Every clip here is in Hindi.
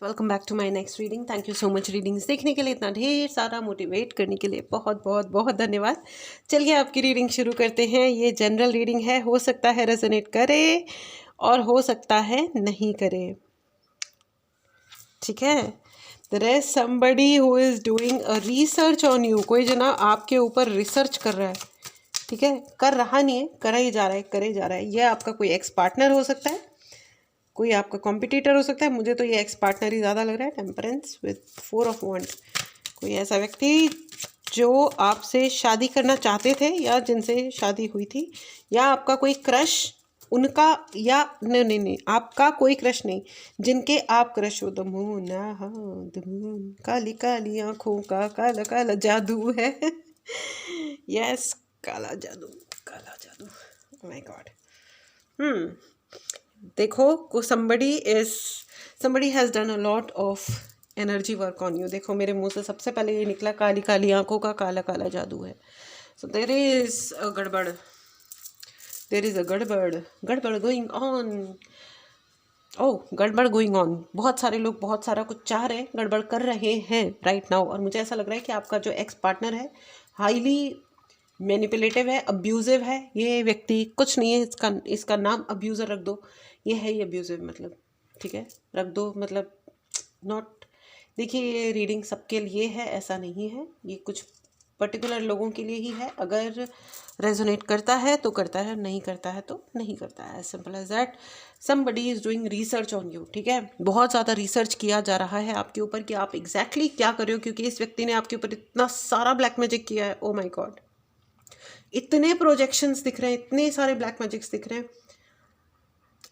Welcome back to my next reading. Thank you so much readings देखने के लिए, इतना ढेर सारा मोटिवेट करने के लिए बहुत बहुत बहुत धन्यवाद। चलिए आपकी रीडिंग शुरू करते हैं। ये जनरल रीडिंग है, हो सकता है रेजोनेट करे और हो सकता है नहीं करे, ठीक है। There is somebody who is doing a research on you. कोई जना आपके ऊपर रिसर्च कर रहा है, ठीक है। कर रहा नहीं है, करा ही जा रहा है, करे जा रहा है। यह आपका कोई एक्स पार्टनर हो सकता है, कोई आपका कॉम्पिटिटर हो सकता है। मुझे तो ये एक्स पार्टनर ही ज़्यादा लग रहा है। टेम्परेंस विद 4 ऑफ वंड। कोई ऐसा व्यक्ति जो आपसे शादी करना चाहते थे या जिनसे शादी हुई थी, या आपका कोई क्रश उनका, या नहीं नहीं नहीं, आपका कोई क्रश नहीं, जिनके आप क्रश हो। द मून, हाँ द मून, काली काली आंखों का काला काला जादू है। यस, काला जादू, काला जादू। Oh my God. देखो को somebody has done a lot of energy work on you। देखो मेरे मुंह से सबसे पहले ये निकला, काली काली आंखों का काला काला जादू है। So there is a गड़बड़, गड़बड़ गोइंग ऑन। गड़बड़ गोइंग ऑन। बहुत सारे लोग बहुत सारा कुछ चाह रहे हैं, गड़बड़ कर रहे हैं राइट नाउ। और मुझे ऐसा लग रहा है कि आपका जो एक्स पार्टनर है हाईली मैनिपुलेटिव है, अब्यूजिव है। ये व्यक्ति कुछ नहीं है, इसका नाम अब्यूज़र रख दो। ये है ही अब्यूजिव, मतलब ठीक है, रख दो, मतलब नॉट। देखिए ये रीडिंग सबके लिए है ऐसा नहीं है, ये कुछ पर्टिकुलर लोगों के लिए ही है। अगर रेजोनेट करता है तो करता है, नहीं करता है तो नहीं करता है, as simple as that. Somebody is doing research on you, ठीक है। बहुत ज़्यादा रिसर्च किया जा रहा है आपके ऊपर कि आप एग्जैक्टली क्या कर रहे हो, क्योंकि इस व्यक्ति ने आपके ऊपर इतना सारा ब्लैक मैजिक किया है। ओ माई गॉड, इतने प्रोजेक्शंस दिख रहे हैं, इतने सारे ब्लैक मैजिक्स दिख रहे हैं।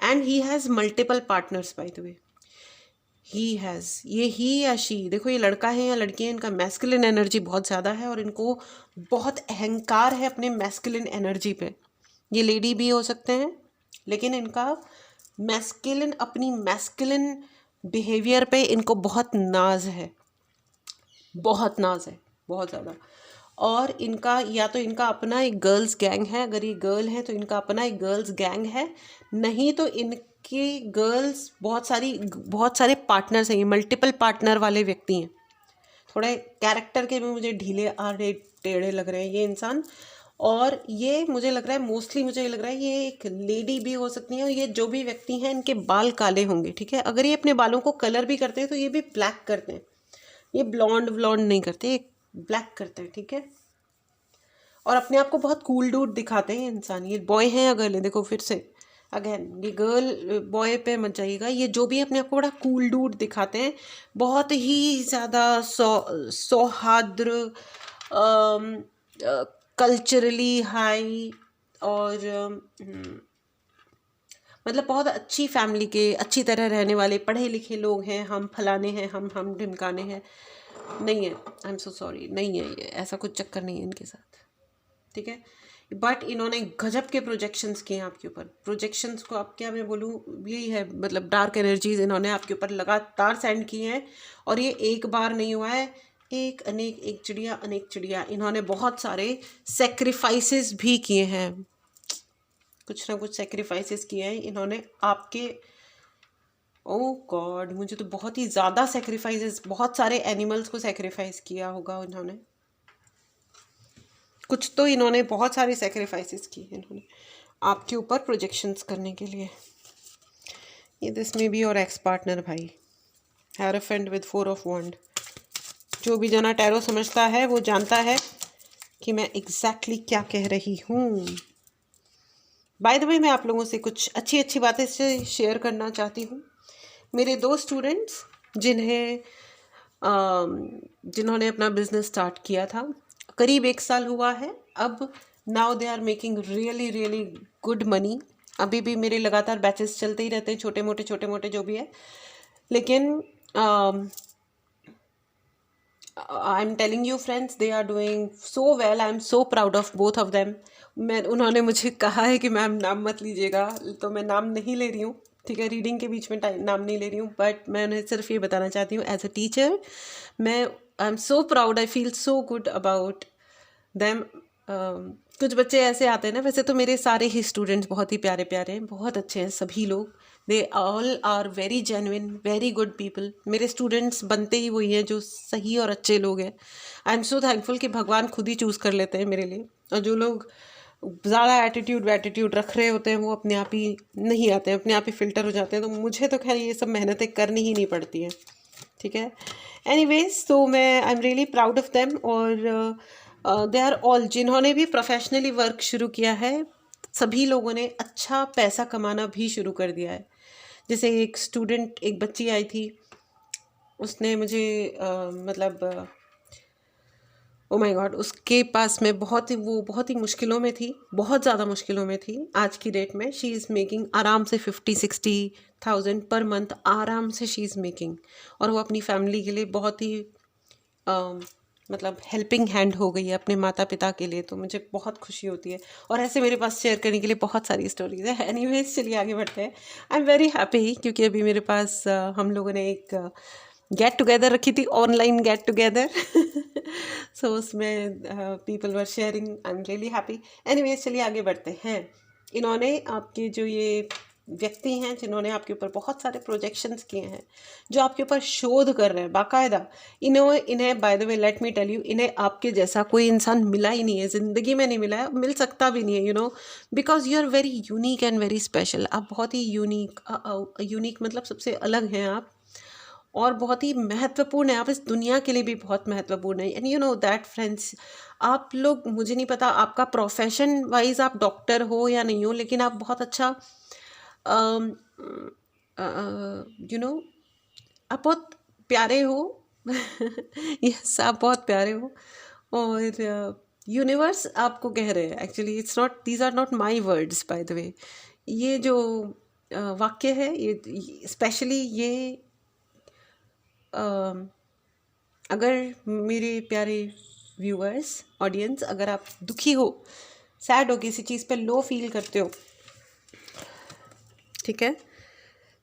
And he has multiple partners bye the way. He has, ये ही या शी, देखो ये लड़का है या लड़की है, इनका मैस्कुलिन एनर्जी बहुत ज़्यादा है और इनको बहुत अहंकार है अपने मैस्कुलिन एनर्जी पे। ये लेडी भी हो सकते हैं, लेकिन इनका मैस्कुलिन, अपनी मैस्कुलिन बिहेवियर पे इनको बहुत नाज है, बहुत नाज है, बहुत ज़्यादा। और इनका या तो इनका अपना एक गर्ल्स गैंग है, अगर ये गर्ल है तो इनका अपना एक गर्ल्स गैंग है, नहीं तो इनके गर्ल्स बहुत सारे पार्टनर्स हैं। ये मल्टीपल पार्टनर वाले व्यक्ति हैं। थोड़े कैरेक्टर के भी मुझे ढीले आड़े टेढ़े लग रहे हैं ये इंसान। और ये मुझे लग रहा है, मोस्टली मुझे लग रहा है ये एक लेडी भी हो सकती है। और ये जो भी व्यक्ति हैं इनके बाल काले होंगे, ठीक है। अगर ये अपने बालों को कलर भी करते हैं तो ये भी ब्लैक करते हैं, ये ब्लॉन्ड नहीं करते, ये ब्लैक करते हैं, ठीक है। और अपने आप को बहुत कूल डूड दिखाते हैं इंसान। ये बॉय हैं या गर्ल है, देखो फिर से अगेन, ये गर्ल बॉय पे मत जाइएगा। ये जो भी अपने आप को बड़ा कूल डूड दिखाते हैं, बहुत ही ज़्यादा सौहार्द्र, कल्चरली हाई, और मतलब बहुत अच्छी फैमिली के, अच्छी तरह रहने वाले पढ़े लिखे लोग हैं। हम फलाने हैं, हम ढिमकाने हैं। नहीं है, आई एम सो सॉरी, नहीं है ये, ऐसा कुछ चक्कर नहीं है इनके साथ, ठीक है। बट इन्होंने गजब के प्रोजेक्शंस किए हैं आपके ऊपर। प्रोजेक्शंस को आप क्या मैं बोलूँ, यही है, मतलब डार्क एनर्जीज इन्होंने आपके ऊपर लगातार सेंड की हैं। और ये एक बार नहीं हुआ है, एक अनेक, एक चिड़िया अनेक चिड़िया। इन्होंने बहुत सारे सेक्रीफाइसेस भी किए हैं, कुछ ना कुछ सेक्रीफाइसेस किए हैं इन्होंने आपके। ओह गॉड, मुझे तो बहुत ही ज़्यादा सेक्रीफाइसेस, बहुत सारे एनिमल्स को सेक्रीफाइस किया होगा इन्होंने। कुछ तो इन्होंने बहुत सारे सेक्रीफाइसेस किए इन्होंने आपके ऊपर प्रोजेक्शंस करने के लिए। ये दिस में भी और एक्स पार्टनर भाई, हेरोफेंट विद 4 ऑफ वंड। जो भी जना टैरो समझता है वो जानता है कि मैं एग्जैक्टली क्या कह रही हूँ। बाय द वे, मैं आप लोगों से कुछ अच्छी अच्छी बातें से शेयर करना चाहती हूँ। मेरे 2 स्टूडेंट्स जिन्होंने अपना बिजनेस स्टार्ट किया था, करीब 1 साल हुआ है अब। Now they are making really really good money. अभी भी मेरे लगातार बैचेस चलते ही रहते हैं, छोटे मोटे जो भी है। लेकिन I am telling you friends, they are doing so well. I am so proud of both of them. उन्होंने मुझे कहा है कि मैम नाम मत लीजिएगा, तो मैं नाम नहीं ले रही हूँ, ठीक है। रीडिंग के बीच में नाम नहीं ले रही हूँ, बट मैं उन्हें सिर्फ ये बताना चाहती हूँ as a teacher, I am so proud, I feel so good about them. कुछ बच्चे ऐसे आते हैं ना, वैसे तो मेरे सारे ही स्टूडेंट्स बहुत ही प्यारे प्यारे हैं, बहुत अच्छे हैं सभी लोग, they all are very genuine, very good people. मेरे स्टूडेंट्स बनते ही वही हैं जो सही और अच्छे लोग हैं। आई एम सो थैंकफुल कि भगवान खुद ही चूज़ कर लेते हैं मेरे लिए, और जो लोग ज़्यादा एटीट्यूड वैटीट्यूड रख रहे होते हैं वो अपने आप ही नहीं आते हैं, अपने आप ही फ़िल्टर हो जाते हैं। तो मुझे तो खैर ये सब मेहनतें करनी ही नहीं पड़ती हैं, ठीक है। एनीवेज, तो मैं आई am really proud of them, और दे आर ऑल, जिन्होंने भी प्रोफेशनली वर्क शुरू किया है, सभी लोगों ने अच्छा पैसा कमाना भी शुरू कर दिया है। जैसे एक स्टूडेंट, एक बच्ची आई थी, उसने मुझे मतलब ओ माय गॉड, उसके पास में बहुत ही मुश्किलों में थी, बहुत ज़्यादा मुश्किलों में थी। आज की डेट में शी इज़ मेकिंग आराम से 50-60,000 पर मंथ, आराम से शी इज़ मेकिंग, और वो अपनी फैमिली के लिए बहुत ही मतलब हेल्पिंग हैंड हो गई है अपने माता पिता के लिए। तो मुझे बहुत खुशी होती है, और ऐसे मेरे पास शेयर करने के लिए बहुत सारी स्टोरीज है। एनीवेज, चलिए आगे बढ़ते हैं। आई एम वेरी हैप्पी, क्योंकि अभी मेरे पास हम लोगों ने एक गेट टुगेदर रखी थी, ऑनलाइन गेट टुगेदर। सो उसमें people were sharing, I am really happy. Anyways, चलिए आगे बढ़ते हैं। इन्होंने आपके जो ये व्यक्ति हैं, जिन्होंने आपके ऊपर बहुत सारे प्रोजेक्शंस किए हैं, जो आपके ऊपर शोध कर रहे हैं बाकायदा, इन्हें by the way let me tell you, इन्हें आपके जैसा कोई इंसान मिला ही नहीं है, ज़िंदगी में नहीं मिला है, मिल सकता भी नहीं है, you know, because you are very unique and very special. आप बहुत ही यूनिक मतलब सबसे अलग हैं आप, और बहुत ही महत्वपूर्ण है। आप इस दुनिया के लिए भी बहुत महत्वपूर्ण है। And you know that friends, आप लोग, मुझे नहीं पता आपका प्रोफेशन वाइज आप डॉक्टर हो या नहीं हो, लेकिन आप बहुत अच्छा यू नो, आप बहुत प्यारे हो। यस, आप बहुत प्यारे हो, और यूनिवर्स आपको कह रहे हैं, actually it's not, these are not my words by the way. ये जो वाक्य है, ये स्पेशली ये अगर मेरे प्यारे व्यूअर्स, ऑडियंस, अगर आप दुखी हो, सैड हो, किसी चीज़ पे लो फील करते हो, ठीक है,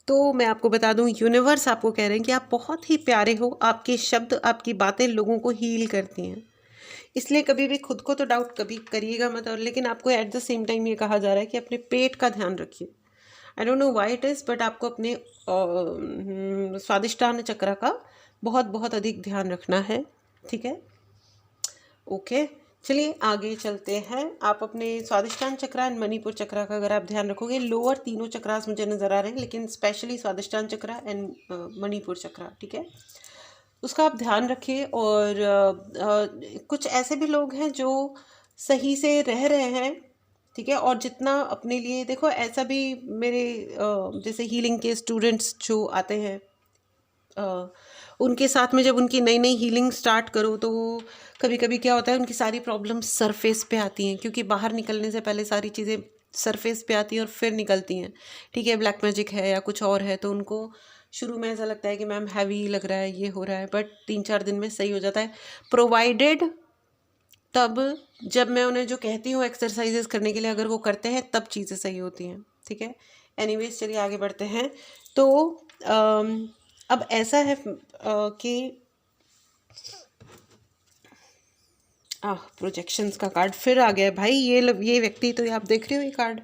तो मैं आपको बता दूं, यूनिवर्स आपको कह रहे हैं कि आप बहुत ही प्यारे हो। आपके शब्द, आपकी बातें लोगों को हील करती हैं। इसलिए कभी भी खुद को तो डाउट कभी करिएगा मत, और लेकिन आपको एट द सेम टाइम ये कहा जा रहा है कि अपने पेट का ध्यान रखिए। I don't know why it is, but आपको अपने स्वादिष्टान्न चक्र का बहुत बहुत अधिक ध्यान रखना है, ठीक है। ओके, चलिए आगे चलते हैं। आप अपने स्वादिष्टान चक्र एंड मणिपुर चक्र का अगर आप ध्यान रखोगे, लोअर तीनों चक्रास मुझे नज़र आ रहे हैं, लेकिन स्पेशली स्वादिष्टान चक्र एंड मणिपुर चक्र, ठीक है, उसका आप ध्यान रखिए। और कुछ ऐसे भी लोग हैं जो सही से रह रहे हैं, ठीक है, और जितना अपने लिए, देखो ऐसा भी मेरे जैसे हीलिंग के स्टूडेंट्स जो आते हैं, उनके साथ में जब उनकी नई नई हीलिंग स्टार्ट करो, तो कभी कभी क्या होता है, उनकी सारी प्रॉब्लम्स सरफेस पे आती हैं, क्योंकि बाहर निकलने से पहले सारी चीज़ें सरफेस पे आती हैं और फिर निकलती हैं, ठीक है। ब्लैक मैजिक है या कुछ और है, तो उनको शुरू में ऐसा लगता है कि मैम हैवी लग रहा है, ये हो रहा है, बट 3-4 दिन में सही हो जाता है, प्रोवाइडेड तब जब मैं उन्हें जो कहती हूँ एक्सरसाइजेस करने के लिए, अगर वो करते हैं तब चीज़ें सही होती हैं, ठीक है। एनीवेज, चलिए आगे बढ़ते हैं। तो अब ऐसा है कि प्रोजेक्शंस का कार्ड फिर आ गया है भाई। ये व्यक्ति, तो आप देख रहे हो ये कार्ड,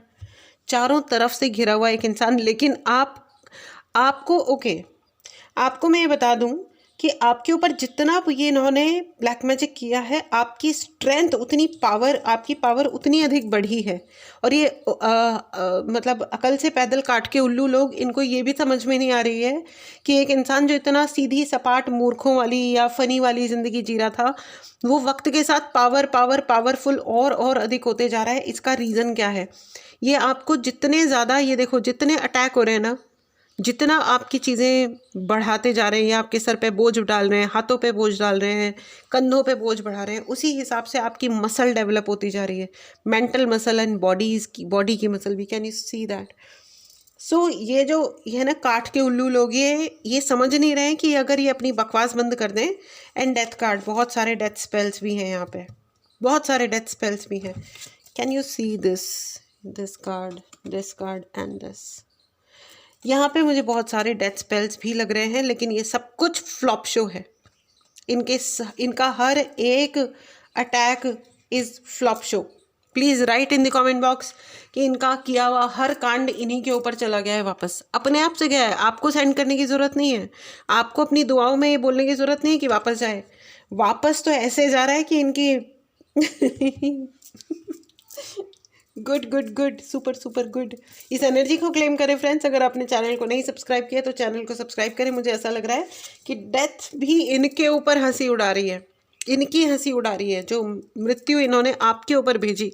चारों तरफ से घिरा हुआ एक इंसान, लेकिन आपको ओके, आपको मैं ये बता दूं कि आपके ऊपर जितना ये इन्होंने ब्लैक मैजिक किया है, आपकी स्ट्रेंथ उतनी, पावर, आपकी पावर उतनी अधिक बढ़ी है। और ये मतलब अकल से पैदल काट के उल्लू लोग, इनको ये भी समझ में नहीं आ रही है कि एक इंसान जो इतना सीधी सपाट मूर्खों वाली या फनी वाली ज़िंदगी जी रहा था, वो वक्त के साथ पावरफुल और अधिक होते जा रहा है। इसका रीज़न क्या है? ये आपको जितने ज़्यादा, ये देखो, जितने अटैक हो रहे हैं ना, जितना आपकी चीज़ें बढ़ाते जा रहे हैं, या आपके सर पे बोझ डाल रहे हैं, हाथों पे बोझ डाल रहे हैं, कंधों पे बोझ बढ़ा रहे हैं, उसी हिसाब से आपकी मसल डेवलप होती जा रही है, मेंटल मसल एंड बॉडी की मसल भी। Can you see that? So ये जो ये है ना काट के उल्लू लोग, ये समझ नहीं रहे हैं कि अगर ये अपनी बकवास बंद कर दें। एंड डेथ कार्ड, बहुत सारे डेथ स्पेल्स भी हैं यहाँ पे, बहुत सारे डेथ स्पेल्स भी हैं। Can you see this card and this? यहाँ पे मुझे बहुत सारे डेथ स्पेल्स भी लग रहे हैं, लेकिन ये सब कुछ फ्लॉप शो है। इनका हर एक attack is flop show. Please write in the comment box कि इनका किया हुआ हर कांड इन्हीं के ऊपर चला गया है, वापस अपने आप से गया है। आपको सेंड करने की ज़रूरत नहीं है, आपको अपनी दुआओं में ये बोलने की ज़रूरत नहीं है कि वापस जाए। वापस तो ऐसे जा रहा है कि इनकी good good good, super super good. इस एनर्जी को क्लेम करें फ्रेंड्स। अगर आपने चैनल को नहीं सब्सक्राइब किया तो चैनल को सब्सक्राइब करें। मुझे ऐसा लग रहा है कि डेथ भी इनके ऊपर हंसी उड़ा रही है, इनकी हंसी उड़ा रही है, जो मृत्यु इन्होंने आपके ऊपर भेजी,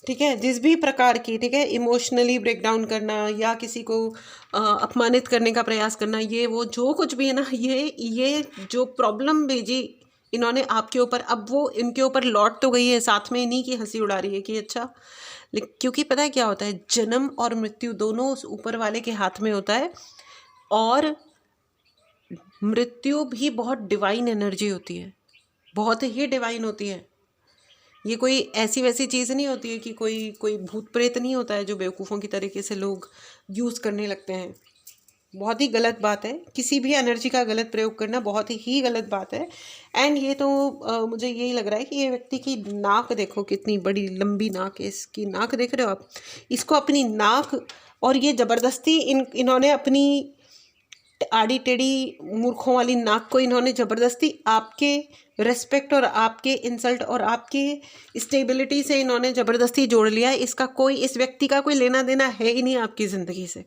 ठीक है, जिस भी प्रकार की, ठीक है, इमोशनली ब्रेक डाउन करना या किसी को अपमानित करने का प्रयास करना, ये वो जो कुछ भी है ना, ये जो प्रॉब्लम भेजी इन्होंने आपके ऊपर, अब वो इनके ऊपर लौट तो गई है, साथ में इन्हीं की हंसी उड़ा रही है कि अच्छा। क्योंकि पता है क्या होता है, जन्म और मृत्यु दोनों उस ऊपर वाले के हाथ में होता है, और मृत्यु भी बहुत डिवाइन एनर्जी होती है, बहुत ही डिवाइन होती है। ये कोई ऐसी वैसी चीज़ नहीं होती है कि कोई कोई भूत प्रेत नहीं होता है जो बेवकूफ़ों की तरीके से लोग यूज़ करने लगते हैं। बहुत ही गलत बात है, किसी भी एनर्जी का गलत प्रयोग करना बहुत ही गलत बात है। एंड ये तो मुझे यही लग रहा है कि ये व्यक्ति की नाक देखो, कितनी बड़ी लंबी नाक है, इसकी नाक देख रहे हो आप, इसको अपनी नाक, और ये ज़बरदस्ती इन्होंने अपनी आड़ी टेढ़ी मूर्खों वाली नाक को इन्होंने ज़बरदस्ती आपके रेस्पेक्ट और आपके इंसल्ट और आपके स्टेबिलिटी से इन्होंने ज़बरदस्ती जोड़ लिया है। इसका कोई, इस व्यक्ति का कोई लेना देना है ही नहीं आपकी ज़िंदगी से,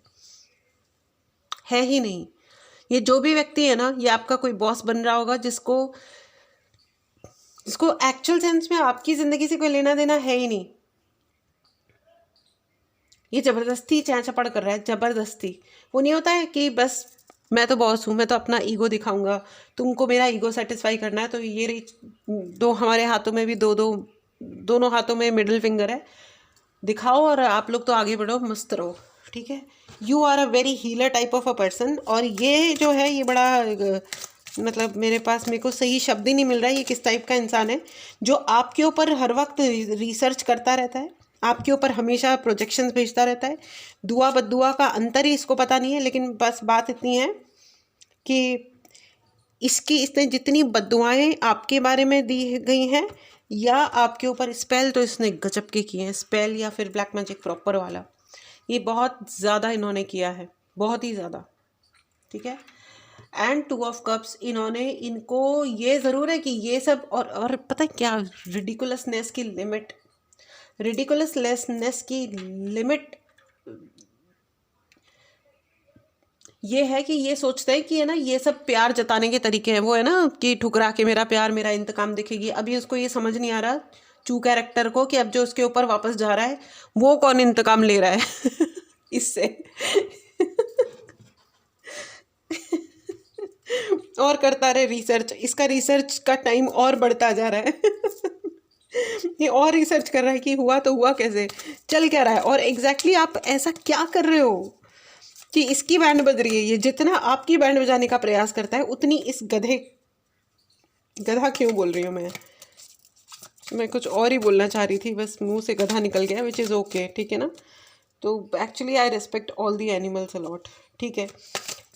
है ही नहीं। ये जो भी व्यक्ति है ना, ये आपका कोई बॉस बन रहा होगा, जिसको एक्चुअल सेंस में आपकी ज़िंदगी से कोई लेना देना है ही नहीं। ये ज़बरदस्ती चैं-चपड़ कर रहा है, ज़बरदस्ती। वो नहीं होता है कि बस मैं तो बॉस हूँ, मैं तो अपना ईगो दिखाऊंगा, तुमको मेरा ईगो सेटिस्फाई करना है, तो ये रही दो, हमारे हाथों में भी दोनों हाथों में मिडिल फिंगर है, दिखाओ और आप लोग तो आगे बढ़ो, मस्त रहो, ठीक है। You are a very healer type of a person. और ये जो है, ये बड़ा मतलब मेरे को सही शब्द ही नहीं मिल रहा है, ये किस टाइप का इंसान है जो आपके ऊपर हर वक्त रिसर्च करता रहता है, आपके ऊपर हमेशा प्रोजेक्शंस भेजता रहता है। दुआ बद्दुआ का अंतर ही इसको पता नहीं है, लेकिन बस बात इतनी है कि इसने जितनी बद्दुआएं आपके बारे में दी गई हैं या आपके ऊपर स्पेल, तो इसने गजब के किए हैं, स्पेल या फिर ब्लैक मैजिक प्रॉपर वाला, ये बहुत ज़्यादा इन्होंने किया है, बहुत ही ज़्यादा, ठीक है। एंड 2 ऑफ कप्स, इनको ये ज़रूर है कि ये सब, और पता है क्या, रिडिकुलसनेस की लिमिट, रिडिकुलसनेस की लिमिट ये है कि ये सोचते हैं कि है ना, ये सब प्यार जताने के तरीके हैं, वो है ना कि ठुकरा के मेरा प्यार मेरा इंतकाम दिखेगी। अभी उसको ये समझ नहीं आ रहा, चू कैरेक्टर को, कि अब जो उसके ऊपर वापस जा रहा है वो कौन इंतकाम ले रहा है इससे और करता रहे रिसर्च, इसका रिसर्च का टाइम और बढ़ता जा रहा है ये और रिसर्च कर रहा है कि हुआ तो हुआ कैसे, चल क्या रहा है, और एग्जैक्टली आप ऐसा क्या कर रहे हो कि इसकी बैंड बज रही है। ये जितना आपकी बैंड बजाने का प्रयास करता है, उतनी इस गधा क्यों बोल रही हूँ मैं कुछ और ही बोलना चाह रही थी, बस मुंह से गधा निकल गया, विच इज़ ओके, ठीक है ना। तो actually I respect all the animals a lot, ठीक है।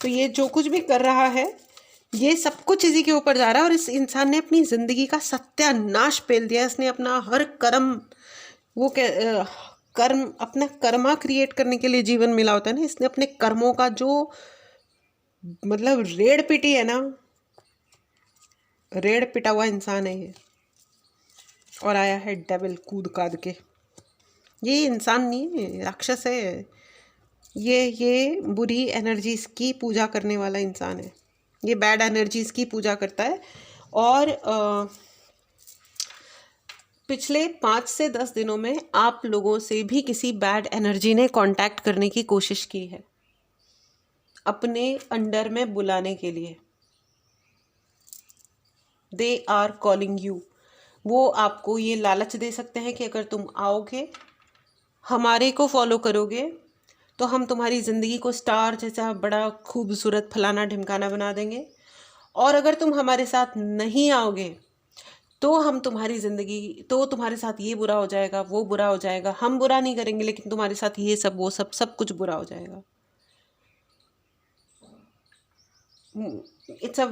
तो ये जो कुछ भी कर रहा है, ये सब कुछ इसी के ऊपर जा रहा है, और इस इंसान ने अपनी ज़िंदगी का सत्यानाश पेल दिया। इसने अपना हर कर्म, वो कर्म, अपना कर्मा क्रिएट करने के लिए जीवन मिला होता है ना, इसने अपने कर्मों का जो मतलब रेड़ पिटी है ना, रेड़ पिटा हुआ इंसान है ये, और आया है डेविल कूद काद के। ये इंसान नहीं है, राक्षस है ये बुरी एनर्जीज की पूजा करने वाला इंसान है, ये बैड एनर्जीज की पूजा करता है। और पिछले 5 से 10 दिनों में आप लोगों से भी किसी बैड एनर्जी ने कांटेक्ट करने की कोशिश की है, अपने अंडर में बुलाने के लिए। They are calling you. वो आपको ये लालच दे सकते हैं कि अगर तुम आओगे, हमारे को फॉलो करोगे, तो हम तुम्हारी ज़िंदगी को स्टार जैसा बड़ा खूबसूरत फलाना ढिमकाना बना देंगे, और अगर तुम हमारे साथ नहीं आओगे तो हम तुम्हारी ज़िंदगी, तो तुम्हारे साथ ये बुरा हो जाएगा, वो बुरा हो जाएगा, हम बुरा नहीं करेंगे लेकिन तुम्हारे साथ ये सब वो सब कुछ बुरा हो जाएगा। It's a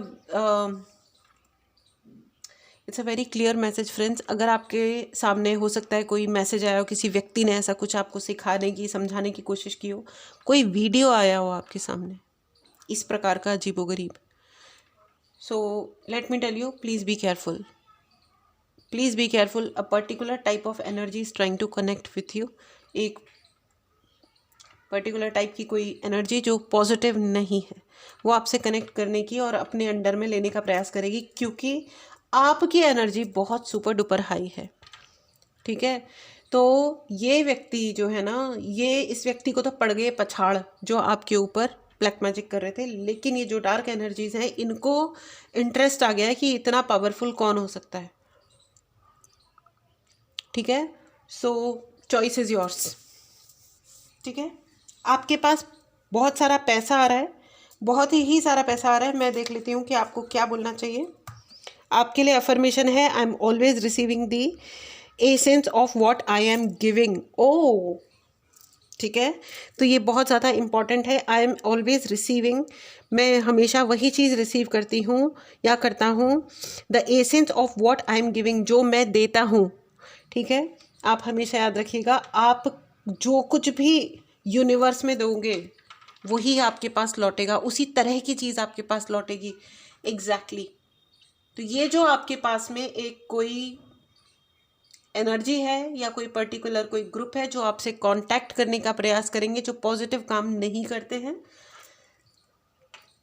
it's a very clear message friends. अगर आपके सामने हो सकता है कोई मैसेज आया हो, किसी व्यक्ति ने ऐसा कुछ आपको सिखाने की, समझाने की कोशिश की हो, कोई वीडियो आया हो आपके सामने इस प्रकार का अजीबोगरीब, so let me tell you, please be careful, please be careful. A particular type of energy is trying to connect with you. एक पर्टिकुलर टाइप की कोई एनर्जी जो पॉजिटिव नहीं है, वो आपसे कनेक्ट करने की और अपने अंडर में लेने का प्रयास करेगी, क्योंकि आपकी एनर्जी बहुत सुपर डुपर हाई है, ठीक है। तो ये व्यक्ति जो है ना, ये इस व्यक्ति को तो पड़ गए पछाड़ जो आपके ऊपर ब्लैक मैजिक कर रहे थे, लेकिन ये जो डार्क एनर्जीज हैं इनको इंटरेस्ट आ गया है कि इतना पावरफुल कौन हो सकता है, ठीक है। सो चॉइस इज़ योर्स, ठीक है। आपके पास बहुत सारा पैसा आ रहा है, बहुत ही सारा पैसा आ रहा है। मैं देख लेती हूँ कि आपको क्या बोलना चाहिए। आपके लिए अफर्मेशन है, I am always receiving the essence of what I am giving. ओ, ठीक है, तो ये बहुत ज़्यादा इम्पॉर्टेंट है। आई एम ऑलवेज रिसीविंग, मैं हमेशा वही चीज़ रिसीव करती हूँ या करता हूँ। The essence of what I am giving, जो मैं देता हूँ, ठीक है। आप हमेशा याद रखिएगा, आप जो कुछ भी यूनिवर्स में दोगे वही आपके पास लौटेगा, उसी तरह की चीज़ आपके पास लौटेगी एग्जैक्टली। तो ये जो आपके पास में एक कोई एनर्जी है या कोई पर्टिकुलर कोई ग्रुप है जो आपसे कांटेक्ट करने का प्रयास करेंगे, जो पॉजिटिव काम नहीं करते हैं,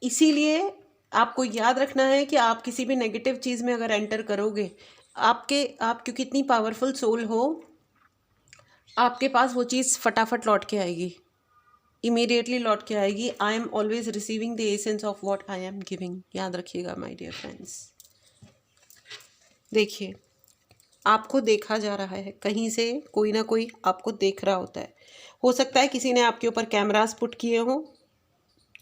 इसीलिए आपको याद रखना है कि आप किसी भी नेगेटिव चीज़ में अगर एंटर करोगे, आप क्योंकि इतनी पावरफुल सोल हो, आपके पास वो चीज़ फटाफट लौट के आएगी, इमीडिएटली लौट के आएगी। आई am always receiving the essence of what I am giving, याद रखिएगा माय डियर फ्रेंड्स। देखिए, आपको देखा जा रहा है, कहीं से कोई ना कोई आपको देख रहा होता है। हो सकता है किसी ने आपके ऊपर कैमरास पुट किए हों,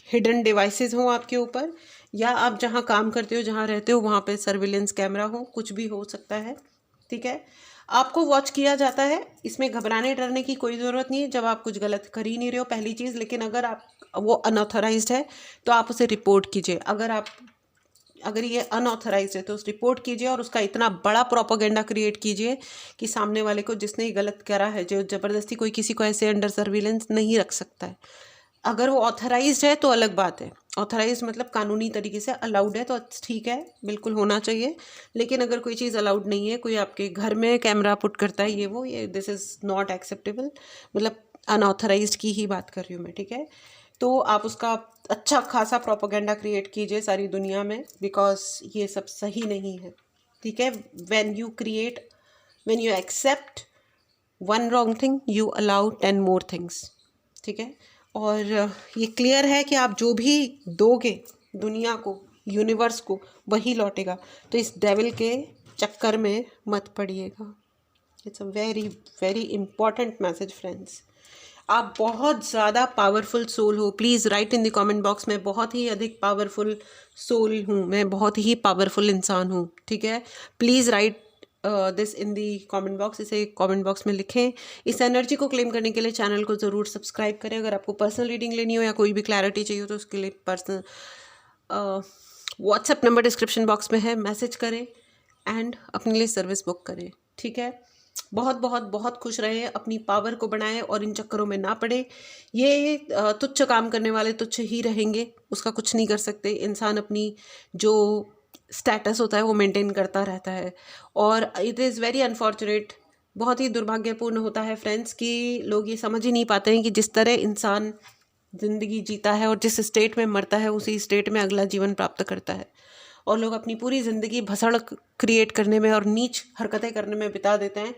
हिडन डिवाइसेस हों आपके ऊपर, या आप जहाँ काम करते हो, जहाँ रहते हो, वहाँ पे सर्विलेंस कैमरा हो, कुछ भी हो सकता है, ठीक है। आपको वॉच किया जाता है, इसमें घबराने डरने की कोई ज़रूरत नहीं है जब आप कुछ गलत कर ही नहीं रहे हो, पहली चीज़। लेकिन अगर आप वो अनऑथराइज्ड है तो आप उसे रिपोर्ट कीजिए। अगर ये अनऑथराइज्ड है तो उस रिपोर्ट कीजिए और उसका इतना बड़ा प्रोपेगेंडा क्रिएट कीजिए कि सामने वाले को, जिसने ये गलत करा है, जो ज़बरदस्ती कोई किसी को ऐसे अंडर सर्विलेंस नहीं रख सकता है। अगर वो ऑथराइज्ड है तो अलग बात है, ऑथराइज्ड मतलब कानूनी तरीके से अलाउड है तो ठीक है, बिल्कुल होना चाहिए। लेकिन अगर कोई चीज़ अलाउड नहीं है, कोई आपके घर में कैमरा पुट करता है, ये दिस इज़ नॉट एक्सेप्टेबल, मतलब अनऑथराइज्ड की ही बात कर रही हूँ मैं, ठीक है। तो आप उसका अच्छा खासा प्रोपेगेंडा क्रिएट कीजिए सारी दुनिया में, बिकॉज ये सब सही नहीं है, ठीक है। When you except one wrong thing, you allow 10 more things, ठीक है। और ये क्लियर है कि आप जो भी दोगे दुनिया को, यूनिवर्स को, वही लौटेगा। तो इस डेविल के चक्कर में मत पड़िएगा। It's a very very important message friends. आप बहुत ज़्यादा पावरफुल सोल हो, please write in the comment box में, बहुत ही अधिक पावरफुल सोल हूँ मैं, बहुत ही पावरफुल इंसान हूँ, ठीक है। Please write this in the comment box, इसे कमेंट बॉक्स में लिखें। इस एनर्जी को क्लेम करने के लिए चैनल को ज़रूर सब्सक्राइब करें। अगर आपको पर्सनल रीडिंग लेनी हो या कोई भी क्लैरिटी चाहिए हो तो उसके लिए personal WhatsApp number description box में है, मैसेज करें एंड अपने लिए सर्विस बुक करें, ठीक है। बहुत बहुत बहुत खुश रहे, अपनी पावर को बढ़ाएं और इन चक्करों में ना पड़े। ये तुच्छ काम करने वाले तुच्छ ही रहेंगे, उसका कुछ नहीं कर सकते। इंसान अपनी जो स्टेटस होता है वो मेंटेन करता रहता है, और इट इज़ वेरी अनफॉर्चुनेट, बहुत ही दुर्भाग्यपूर्ण होता है फ्रेंड्स कि लोग ये समझ ही नहीं पाते हैं कि जिस तरह इंसान ज़िंदगी जीता है और जिस स्टेट में मरता है, उसी स्टेट में अगला जीवन प्राप्त करता है। और लोग अपनी पूरी ज़िंदगी भसड़ क्रिएट करने में और नीच हरकतें करने में बिता देते हैं,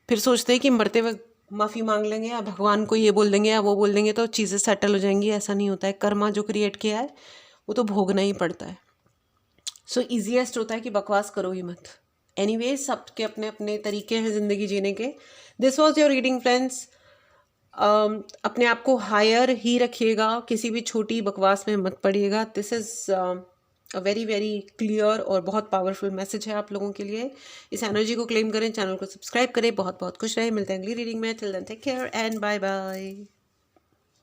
फिर सोचते हैं कि मरते वक्त माफ़ी मांग लेंगे या भगवान को ये बोल देंगे या वो बोल देंगे तो चीज़ें सेटल हो जाएंगी। ऐसा नहीं होता है। कर्मा जो क्रिएट किया है वो तो भोगना ही पड़ता है। सो ईजीएस्ट होता है कि बकवास करो ही मत। एनीवेज, सबके अपने अपने तरीके हैं ज़िंदगी जीने के। This was your reading friends. अपने आप को हायर ही रखिएगा, किसी भी छोटी बकवास में मत पड़िएगा। This is a very very clear और बहुत पावरफुल मैसेज है आप लोगों के लिए। इस एनर्जी को क्लेम करें, चैनल को सब्सक्राइब करें। बहुत बहुत खुश रहे, मिलते हैं अगली रीडिंग में। Till then take care and bye bye.